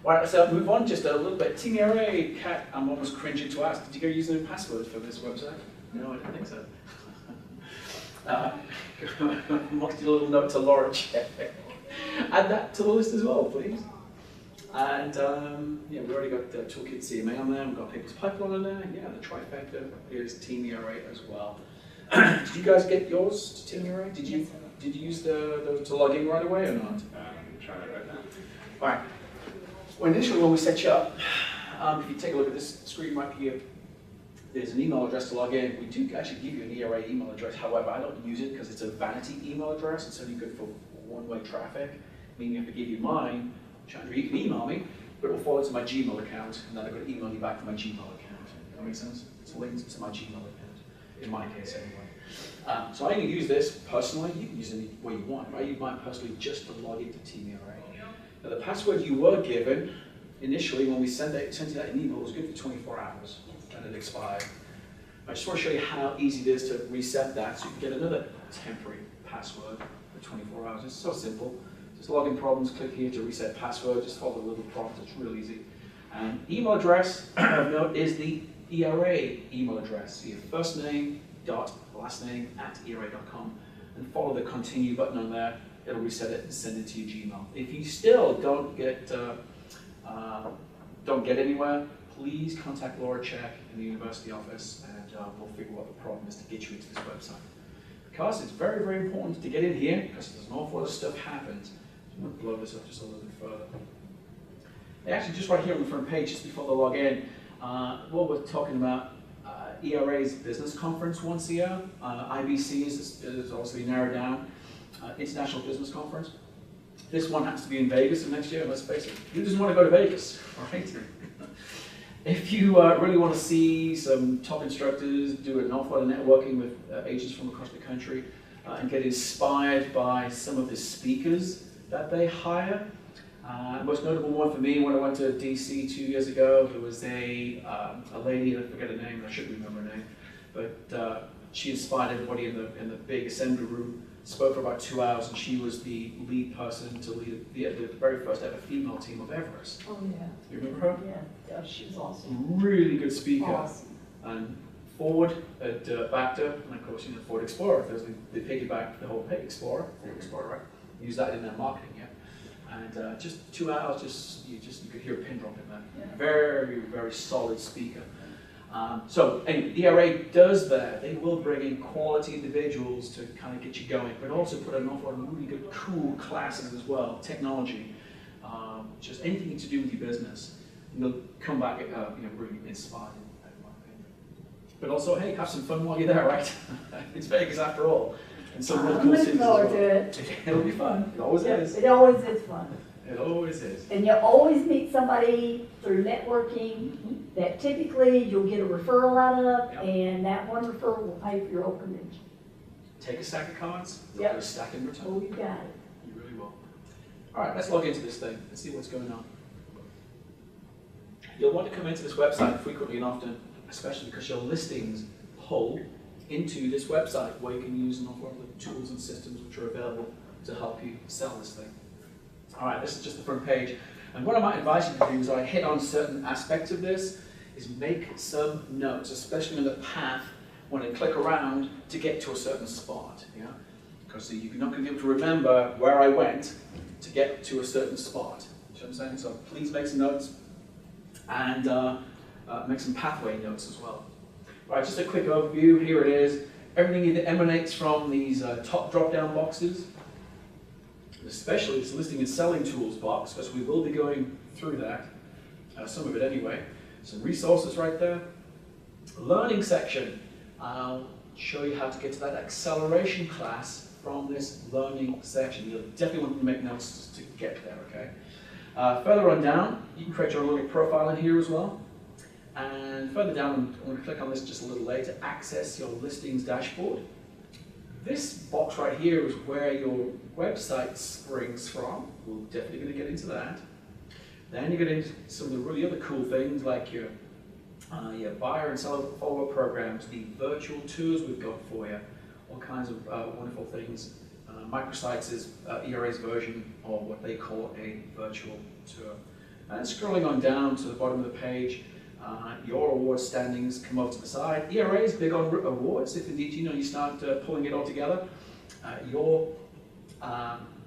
All right, so I'll move on just a little bit. Team ERA, Kat, I'm almost cringing to ask, did you go username and password for this website? No, I don't think so. Marked a little note to Laura. Add that to the list as well, please. And yeah, we already got Toolkit CMA on there, we've got People's Pipeline on there. Yeah, the trifecta is Team ERA as well. Did you guys get yours to Team ERA? Did you use those to log in right away or not? I'm trying it right now. All right. Well, initially when we set you up, if you take a look at this screen right here, there's an email address to log in. We do actually give you an ERA email address. However, I don't use it because it's a vanity email address. It's only good for one-way traffic. Meaning if I give you mine, Chandra, you can email me, but it will forward to my Gmail account, and then I've got to email you back from my Gmail account. Does that make sense? It's linked to my Gmail account, in my case anyway. So I can use this personally. You can use it any way you want. I use mine personally just to log into Team ERA. Now the password you were given initially when we sent you that in email was good for 24 hours, and it expired. I just want to show you how easy it is to reset that so you can get another temporary password for 24 hours. It's so simple. Just login problems, click here to reset password, just follow the little prompt, it's real easy. And email address, note, is the ERA email address. So your first name dot last name at ERA.com, and follow the continue button on there. It'll reset it and send it to your Gmail. If you still don't get anywhere, please contact Laura Check in the university office, and we'll figure out what the problem is to get you into this website. Because it's very, very important to get in here, because there's an awful lot of stuff happens. I'm going to blow this up just a little bit further. Actually, just right here on the front page, just before the log in, what we're talking about, ERA's business conference once a year. IBC is obviously narrowed down. International Business Conference. This one has to be in Vegas next year, let's face it. Who doesn't want to go to Vegas, right? If you really want to see some top instructors, do an awful lot of networking with agents from across the country, and get inspired by some of the speakers that they hire. Most notable one for me, when I went to DC 2 years ago, there was a lady, I forget her name, I should remember her name, but she inspired everybody in the big assembly room, spoke for about 2 hours, and she was the lead person to lead the very first ever female team of Everest. Oh, yeah. You remember her? Yeah, she was awesome. Really good speaker. Awesome. And Ford at BACTA, and of course, Ford Explorer, because they piggybacked the whole Explorer, right? Use that in their marketing, yeah. And just 2 hours, you could hear a pin drop in there. Yeah. Very, very solid speaker. So anyway, ERA does that. They will bring in quality individuals to kind of get you going, but also put an awful lot of really good, cool classes as well, technology, just anything to do with your business. And you'll come back, really inspired, in my opinion. But also, hey, have some fun while you're there, right? It's Vegas after all. And some real I'm cool looking cities as forward well. to it. It'll be fun. It always is. It always is fun. It always is. And you always meet somebody through networking that typically you'll get a referral out of, Yep. and that one referral will pay for your whole convention. Take a stack of cards, they'll Yep. get a stack in return. Oh, you got it. You really will. All right, let's log into this thing and see what's going on. You'll want to come into this website frequently and often, especially because your listings pull into this website where you can use an awful lot of the tools and systems which are available to help you sell this thing. All right, this is just the front page. And what I might advise you to do is I hit on certain aspects of this, is make some notes, especially in the path when I click around to get to a certain spot. Yeah? Because you're not going to be able to remember where I went to get to a certain spot. You know what I'm saying? So please make some notes and make some pathway notes as well. All right, just a quick overview. Here it is. Everything either emanates from these top drop-down boxes, especially this listing and selling tools box, because we will be going through that, some of it anyway. Some resources right there. Learning section. I'll show you how to get to that acceleration class from this learning section. You'll definitely want to make notes to get there, okay? Further on down, you can create your own little profile in here as well. And further down, I'm going to click on this just a little later, access your listings dashboard. This box right here is where your website springs from. We're definitely going to get into that. Then you get into some of the really other cool things like your buyer and seller follow-up programs, the virtual tours we've got for you, all kinds of wonderful things. Microsites is ERA's version of what they call a virtual tour. And scrolling on down to the bottom of the page, your award standings come up to the side. ERA is big on awards. If indeed you start pulling it all together, your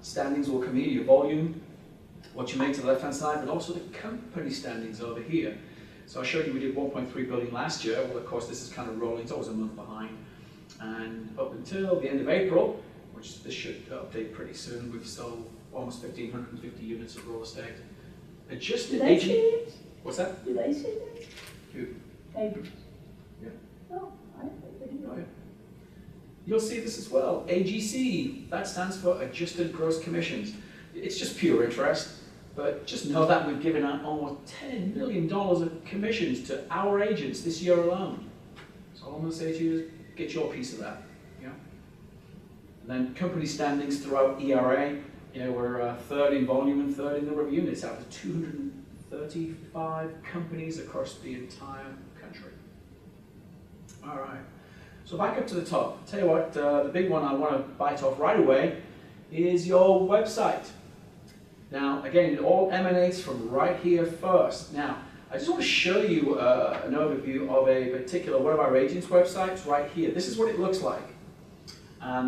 standings will come here, your volume, what you make to the left-hand side, but also the company standings over here. So I showed you we did 1.3 billion last year. Well, of course, this is kind of rolling. It's always a month behind. And up until the end of April, which this should update pretty soon, we've sold almost 1,550 units of real estate. Adjusted Do they agent. see it? What's that? Do they see it? Who? Abrams. Yeah. Oh, I didn't know. Oh, yeah. You'll see this as well. AGC, that stands for Adjusted Gross Commissions. It's just pure interest, but just know that we've given out almost $10 million of commissions to our agents this year alone. So all I'm going to say to you is get your piece of that. Yeah. And then company standings throughout ERA. We're third in volume and third in number of units out of 235 companies across the entire country. All right. So back up to the top. Tell you what, the big one I want to bite off right away is your website. Now, again, it all emanates from right here first. Now, I just want to show you an overview of a particular one of our agents' websites right here. This is what it looks like.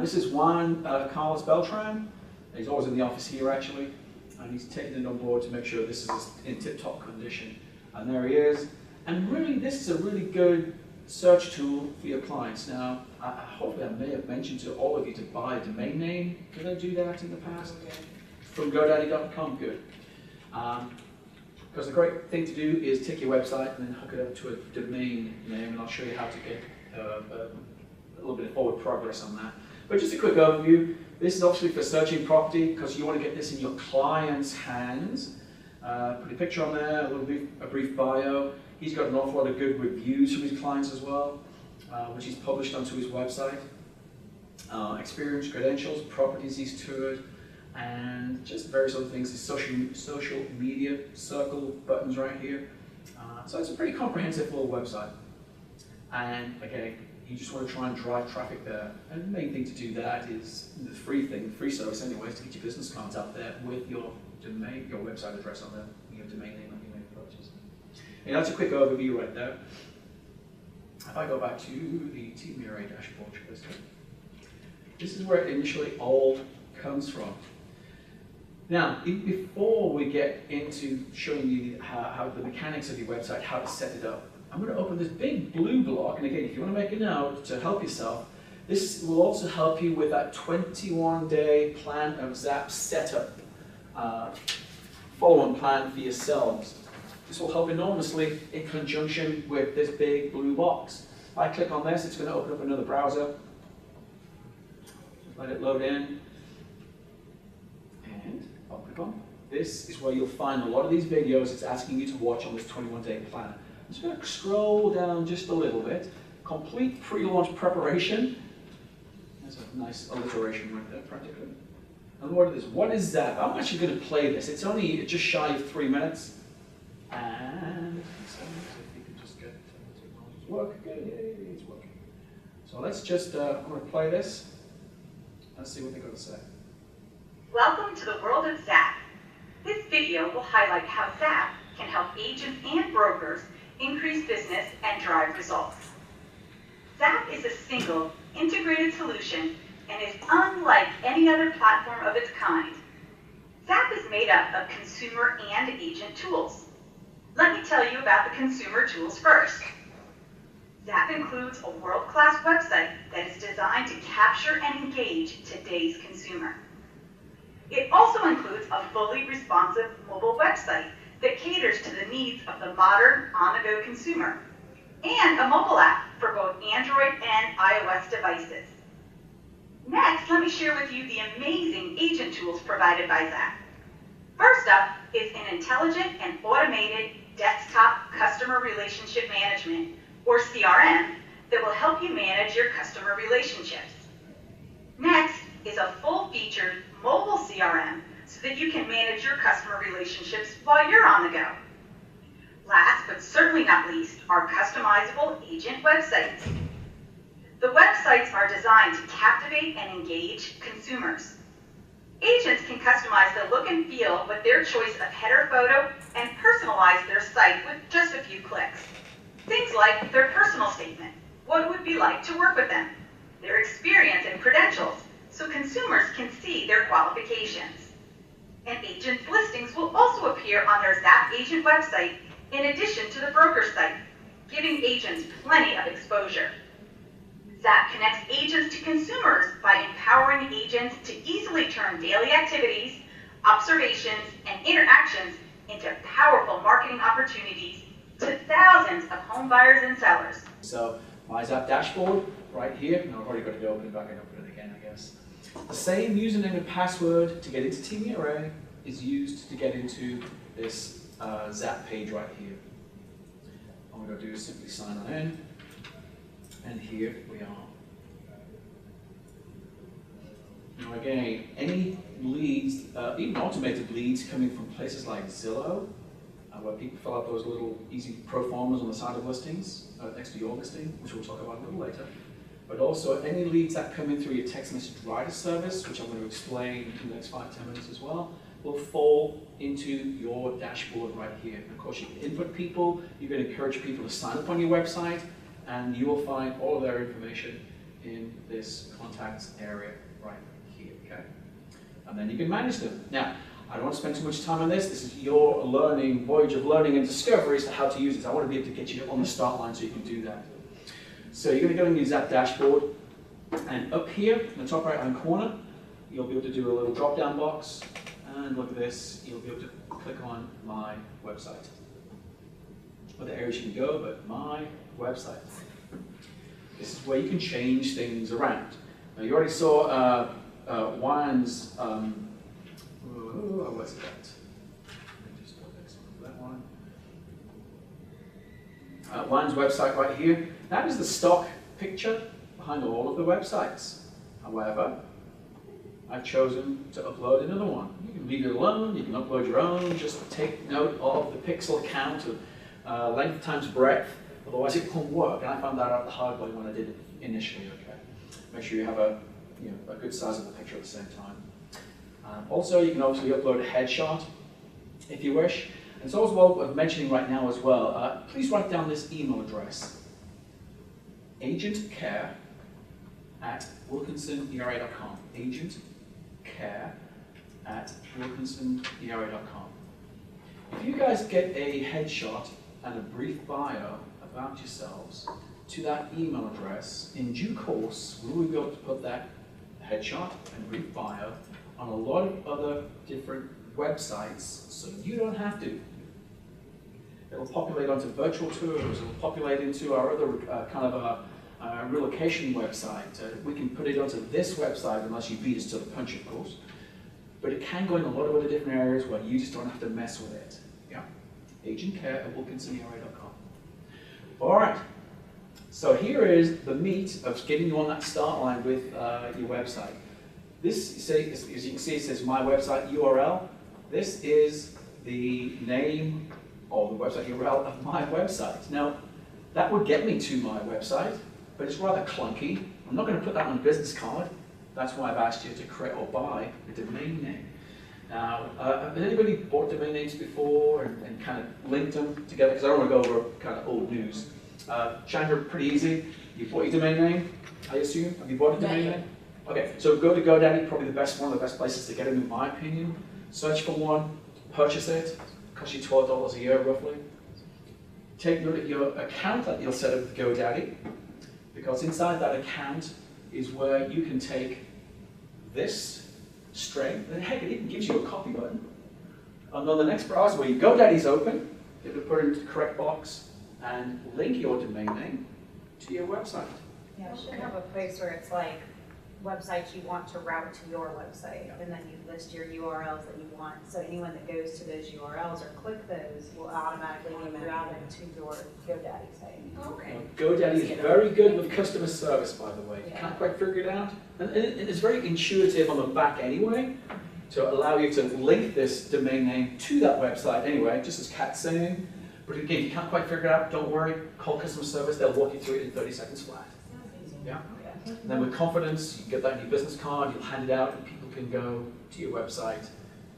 This is Juan Carlos Beltran. He's always in the office here, actually, and he's taken it on board to make sure this is in tip-top condition. And there he is. And really, this is a really good search tool for your clients. Now, hopefully I may have mentioned to all of you to buy a domain name. Did I do that in the past? From GoDaddy.com, good. Because the great thing to do is take your website and then hook it up to a domain name, and I'll show you how to get a little bit of forward progress on that. But just a quick overview. This is obviously for searching property because you want to get this in your client's hands. Put a picture on there, a brief bio. He's got an awful lot of good reviews from his clients as well, which he's published onto his website. Experience, credentials, properties he's toured, and just various other things. His social media circle buttons right here. So it's a pretty comprehensive little website. And again, you just want to try and drive traffic there. And the main thing to do that is the free service anyway, is to get your business cards out there with your domain, your website address on there, your domain name that you may purchase. And that's a quick overview right there. If I go back to the Team ERA dashboard, this is where it initially all comes from. Now, before we get into showing you how the mechanics of your website, how to set it up, I'm going to open this big blue block, and again, if you want to make a note to help yourself, this will also help you with that 21-day plan of Zap setup, follow-on plan for yourselves. This will help enormously in conjunction with this big blue box. If I click on this, it's going to open up another browser. Let it load in. And I'll click on. This is where you'll find a lot of these videos it's asking you to watch on this 21-day plan. I'm just going to scroll down just a little bit. Complete pre-launch preparation. That's a nice alliteration right there, practically. And what is this? What is Zap? I'm actually going to play this. It's only just shy of 3 minutes. And if you can just get technologies work. Good, yeah, it's working. So let's just, I'm going to play this. Let's see what they've got to say. Welcome to the world of Zap. This video will highlight how Zap can help agents and brokers increase business and drive results. Zap is a single, integrated solution and is unlike any other platform of its kind. Zap is made up of consumer and agent tools. Let me tell you about the consumer tools first. Zap includes a world-class website that is designed to capture and engage today's consumer. It also includes a fully responsive mobile website that caters to the needs of the modern, on-the-go consumer, and a mobile app for both Android and iOS devices. Next, let me share with you the amazing agent tools provided by Zap. First up is an intelligent and automated desktop customer relationship management, or CRM, that will help you manage your customer relationships. Next is a full-featured mobile CRM so that you can manage your customer relationships while you're on the go. Last but certainly not least are customizable agent websites. The websites are designed to captivate and engage consumers. Agents can customize the look and feel with their choice of header photo and personalize their site with just a few clicks. Things like their personal statement, what it would be like to work with them, their experience and credentials, so consumers can see their qualifications. An agent's listings will also appear on their Zap Agent website in addition to the broker site, giving agents plenty of exposure. Zap connects agents to consumers by empowering agents to easily turn daily activities, observations, and interactions into powerful marketing opportunities to thousands of home buyers and sellers. So my Zap dashboard right here, no, I've already got it open, but I can open it again, I guess. The same username and password to get into Team ERA is used to get into this Zap page right here. All we're going to do is simply sign on in, and here we are. Now again, any leads, even automated leads coming from places like Zillow, where people fill out those little easy pro formas on the side of listings, next to your listing, which we'll talk about a little later. But also any leads that come in through your text message writer service, which I'm going to explain in the next 5-10 minutes as well, will fall into your dashboard right here. And of course, you can input people, you can encourage people to sign up on your website, and you will find all of their information in this contacts area right here, okay? And then you can manage them. Now, I don't want to spend too much time on this. This is your learning, voyage of learning and discovery as to how to use this. I want to be able to get you on the start line so you can do that. So you're going to go and use that dashboard, and up here in the top right hand corner, you'll be able to do a little drop down box, and look at this, you'll be able to click on my website. Other areas you can go, but my website. This is where you can change things around. Now you already saw Juan's, what's that? Let me just go next one, that one. Juan's website right here. That is the stock picture behind all of the websites. However, I've chosen to upload another one. You can leave it alone, you can upload your own, just take note of the pixel count of length times breadth, otherwise it won't work. And I found that out the hard way when I did it initially, okay? Make sure you have a good size of the picture at the same time. Also, you can obviously upload a headshot if you wish. And it's also worth mentioning right now as well, please write down this email address, agentcare@wilkinsonera.com. agentcare@wilkinsonera.com. If you guys get a headshot and a brief bio about yourselves to that email address, in due course, we will be able to put that headshot and brief bio on a lot of other different websites, so you don't have to. It'll populate onto virtual tours, it'll populate into our other kind of a relocation website. We can put it onto this website unless you beat us to the punch, of course. But it can go in a lot of other different areas where you just don't have to mess with it. Yeah, agentcare@wilkinsonera.com. All right, so here is the meat of getting you on that start line with your website. This, as you can see, it says my website URL. This is the name or the website URL of my website. Now, that would get me to my website, but it's rather clunky. I'm not going to put that on a business card. That's why I've asked you to create or buy a domain name. Now, has anybody bought domain names before and kind of linked them together? Because I don't want to go over kind of old news. Chandra, pretty easy. You bought your domain name, I assume? Have you bought a domain name? Okay, so go to GoDaddy, probably one of the best places to get it in my opinion. Search for one, purchase it. Costs you $12 a year roughly. Take note of your account that you'll set up with GoDaddy, because inside that account is where you can take this string, and heck, it even gives you a copy button. And on the next browser where your GoDaddy's open, it will put it into the correct box and link your domain name to your website. Yeah, you should have a place where it's like websites you want to route to your website, and then you list your URLs that you want. So anyone that goes to those URLs or click those will automatically be routed to your GoDaddy site. Okay. GoDaddy is very good with customer service, by the way. You can't quite figure it out. And it's very intuitive on the back anyway, to allow you to link this domain name to that website anyway, just as Kat's saying. But again, if you can't quite figure it out, don't worry. Call customer service. They'll walk you through it in 30 seconds flat. Yeah. And then with confidence, you get that in your business card, you'll hand it out, and people can go to your website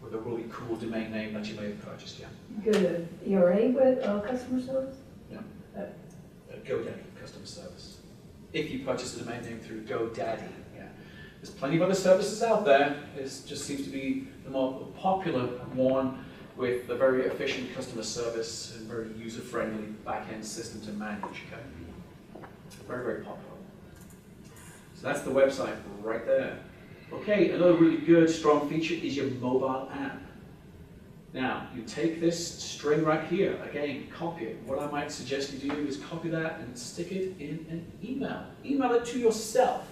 with a really cool domain name that you may have purchased, yeah. Go to ERA with customer service? GoDaddy customer service. If you purchase a domain name through GoDaddy, yeah. There's plenty of other services out there. It just seems to be the more popular one with a very efficient customer service and very user-friendly back-end system to manage, okay? Very, very popular. So that's the website right there. Okay, another really good, strong feature is your mobile app. Now, you take this string right here, again, copy it. What I might suggest you do is copy that and stick it in an email. Email it to yourself.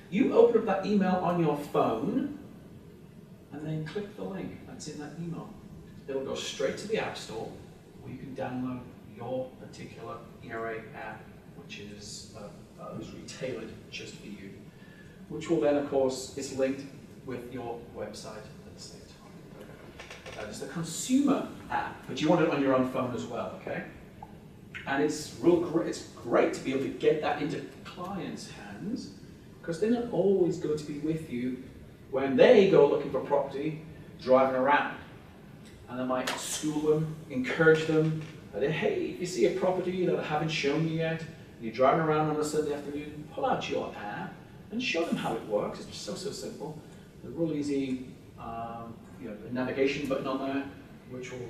You open up that email on your phone, and then click the link that's in that email. It'll go straight to the App Store, where you can download your particular ERA app, which is really tailored just for you, which will then, of course, is linked with your website at the same time. It's a consumer app, but you want it on your own phone as well, okay? And it's great to be able to get that into clients' hands, because they're not always going to be with you when they go looking for property, driving around. And I might school them, encourage them, that hey, if you see a property that I haven't shown you yet, and you're driving around on a Sunday afternoon, pull out your app and show them how it works. It's so simple. A real easy a navigation button on there, which will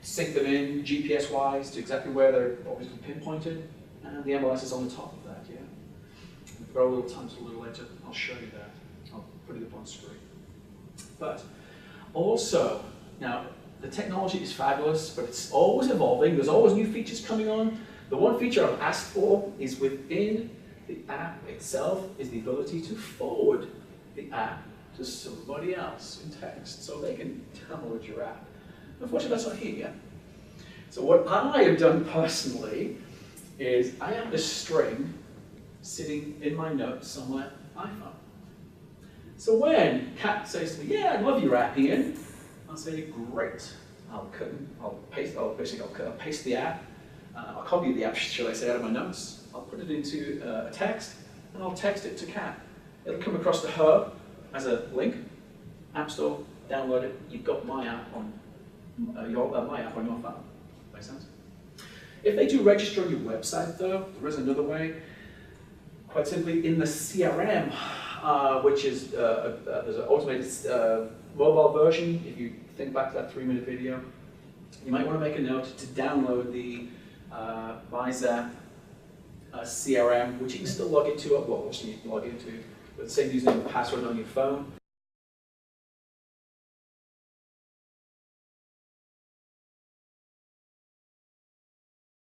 sync them in GPS-wise to exactly where they're obviously pinpointed, and the MLS is on the top of that, yeah. If we've got a little time a little later, I'll show you that. I'll put it up on screen. But also, now, the technology is fabulous, but it's always evolving. There's always new features coming on. The one feature I've asked for is within the app itself is the ability to forward the app to somebody else in text so they can download your app. Unfortunately, that's not here yet. So what I have done personally is I have this string sitting in my notes on my iPhone. So when Kat says to me, yeah, I love your app, Ian, I'll say, great. I'll paste the app, I'll copy the app, shall I say, out of my notes. I'll put it into a text, and I'll text it to Kat. It'll come across to her as a link, App Store, download it. You've got my app on your phone. Makes sense? If they do register on your website, though, there is another way. Quite simply, in the CRM, which is there's an automated mobile version. If you think back to that 3-minute video, you might want to make a note to download the MyZap CRM, which you can still log into. Well, obviously you can log into with the same username and password on your phone.